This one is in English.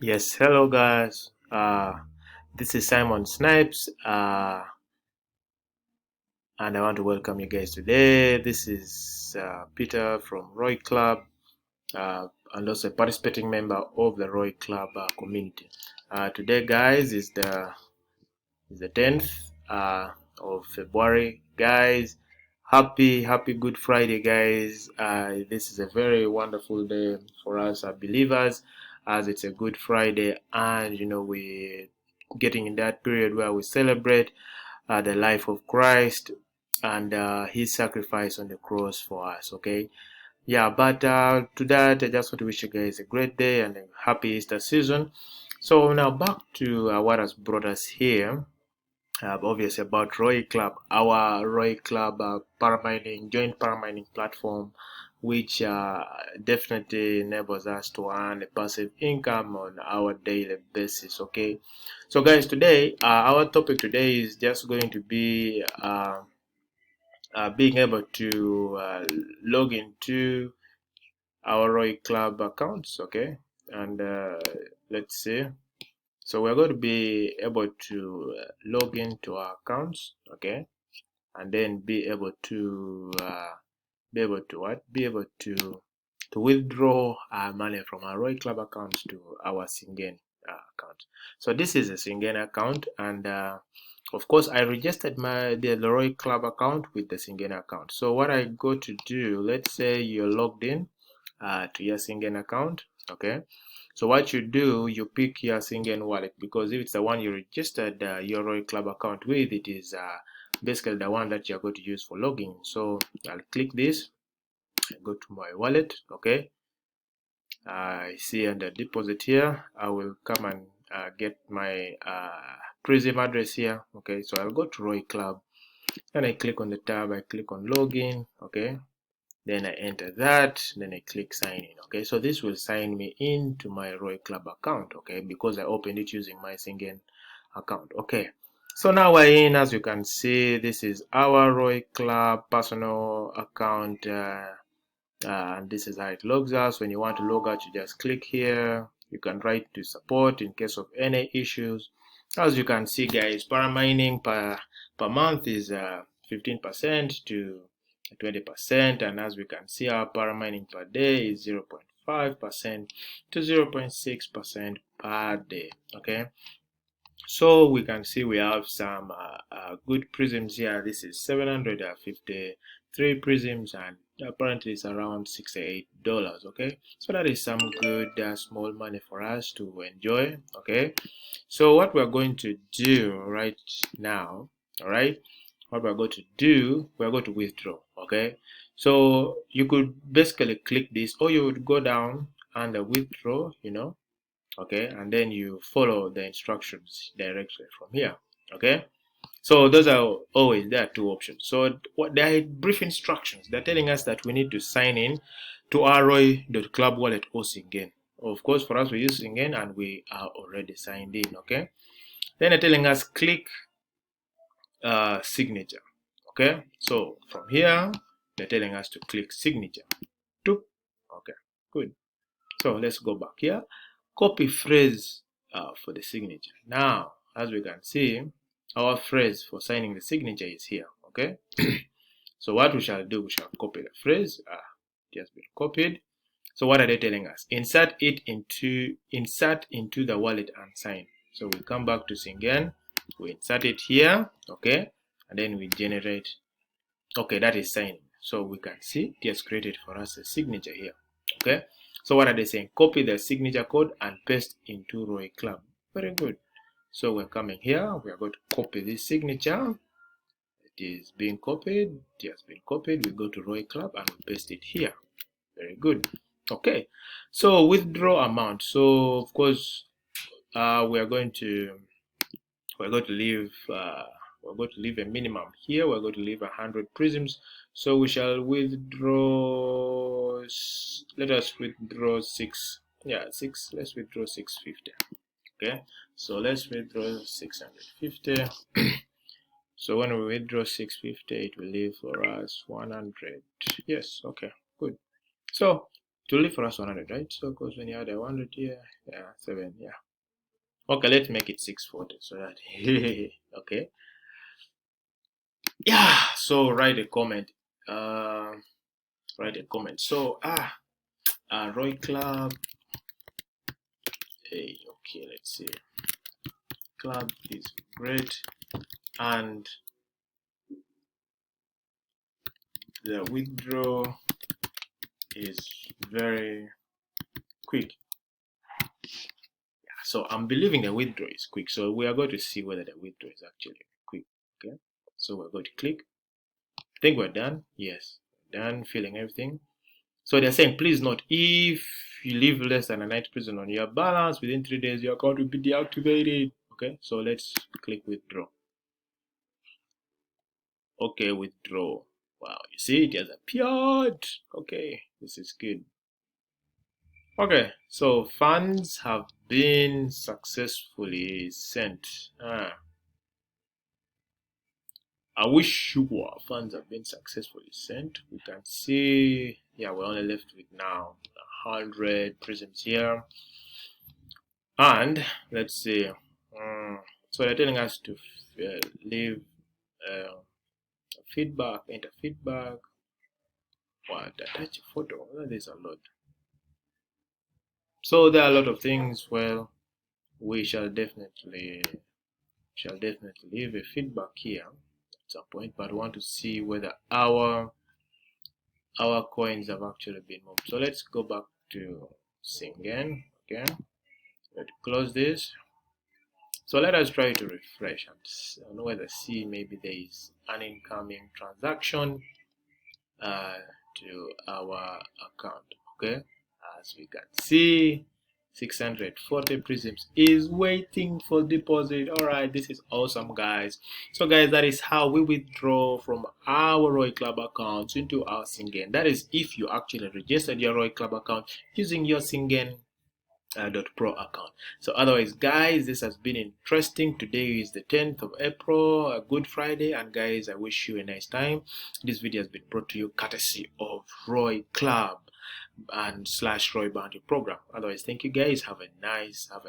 Yes, hello guys. This is Simon Snipes, and I want to welcome you guys today. This is Peter from Roy Club, and also a participating member of the Roy Club community. Today, guys, is the 10th of February, guys. Happy Good Friday, guys. This is a very wonderful day for us believers, as it's a Good Friday, and we're getting in that period where we celebrate the life of Christ and his sacrifice on the cross for us. Okay, yeah, but to that, I just want to wish you guys a great day and a happy Easter season. So now back to what has brought us here. Obviously about Roy Club, our Roy Club joint paramining platform, which definitely enables us to earn a passive income on our daily basis. Okay, so guys, today our topic today is just going to be being able to log into our Roy Club accounts. Okay, and let's see. So we're going to be able to log into our accounts, okay, and then be able to withdraw our money from our Roy Club account to our Sigen account. So this is a Sigen account, and of course I registered the Roy Club account with the Sigen account. So what I go to do, let's say you're logged in to your Sigen account, okay. So what you do, you pick your Sigen wallet, because if it's the one you registered your Roy Club account with, it is basically the one that you're going to use for logging. So I'll click this, go to my wallet, okay. I see under deposit here, I will come and get my PRIZM address here, okay. So I'll go to Roy Club, and I click on the tab, I click on login, okay. Then I enter that, then I click sign in, okay. So this will sign me into my Roy Club account, okay, because I opened it using my Sigen account, okay. So now we're in. As you can see, this is our Roy Club personal account, and this is how it logs us. When you want to log out, you just click here. You can write to support in case of any issues. As you can see, guys, paramining per month is 15% to 20%, and as we can see, our paramining per day is 0.5% to 0.6% per day. Okay, so we can see we have some good prisms here. This is 753 prisms, and apparently it's around $68. Okay, so that is some good small money for us to enjoy. Okay, so what we're going to do right now, all right, what we're going to do, we're going to withdraw. Okay, so you could basically click this, or you would go down and withdraw, okay, and then you follow the instructions directly from here. Okay, so those are always, there are two options. So what there are brief instructions. They're telling us that we need to sign in to Roy.club wallet or Sigen. Of course, for us we use Sigen, and we are already signed in. Okay, then they're telling us click signature. Okay, so from here they're telling us to click signature. Okay, good. So let's go back here. Copy phrase for the signature. Now, as we can see, our phrase for signing the signature is here. Okay. So what we shall do, we shall copy the phrase. It has been copied. So what are they telling us? Insert into the wallet and sign. So we come back to Sigen. We insert it here. Okay, and then we generate. Okay, that is signing. So we can see it has created for us a signature here. Okay, so what are they saying? Copy the signature code and paste into Roy Club. Very good. So we're coming here. We are going to copy this signature. It is being copied. It has been copied. We go to Roy Club and we paste it here. Very good. Okay, so withdraw amount. So of course, we're going to leave a minimum here. We're going to leave 100 prisms. So we shall withdraw, let us withdraw 6. Yeah, 6. Let's withdraw 650. Okay, so let's withdraw 650. So when we withdraw 650, it will leave for us 100. Yes, okay, good. So to leave for us 100, right? So because when you add a 100 here, yeah, 7, yeah. Okay, let's make it 640 so that okay. Yeah, so write a comment. Write a comment. So Roy Club. Hey, okay, let's see. Club is great and the withdraw is very quick. So I'm believing the withdraw is quick. So we are going to see whether the withdraw is actually quick. Okay. So we're going to click. I think we're done. Yes, done filling everything. So they're saying, please note, if you leave less than a 90% on your balance within 3 days, your account will be deactivated. Okay. So let's click withdraw. Okay, withdraw. Wow, you see it has appeared. Okay, this is good. Okay, so funds have been successfully sent. I wish sure funds have been successfully sent. We can see, yeah, we're only left with now 100 prisms here. And let's see, so they're telling us to leave feedback, enter feedback. What, attach a photo? Well, there's a lot. So there are a lot of things. Well, we shall definitely leave a feedback here at some point, but we want to see whether our coins have actually been moved. So let's go back to Sigen. Okay, let's close this. So let us try to refresh and whether see maybe there is an incoming transaction to our account. Okay, as we can see, 640 prisms is waiting for deposit. All right, this is awesome, guys. So guys, that is how we withdraw from our Roy Club accounts into our Sigen. That is if you actually registered your Roy Club account using your Sigen.pro account. So otherwise, guys, this has been interesting. Today is the 10th of April, a good Friday, and guys, I wish you a nice time. This video has been brought to you courtesy of Roy Club and / Roy Bounty program. Otherwise, thank you guys. Have a nice time.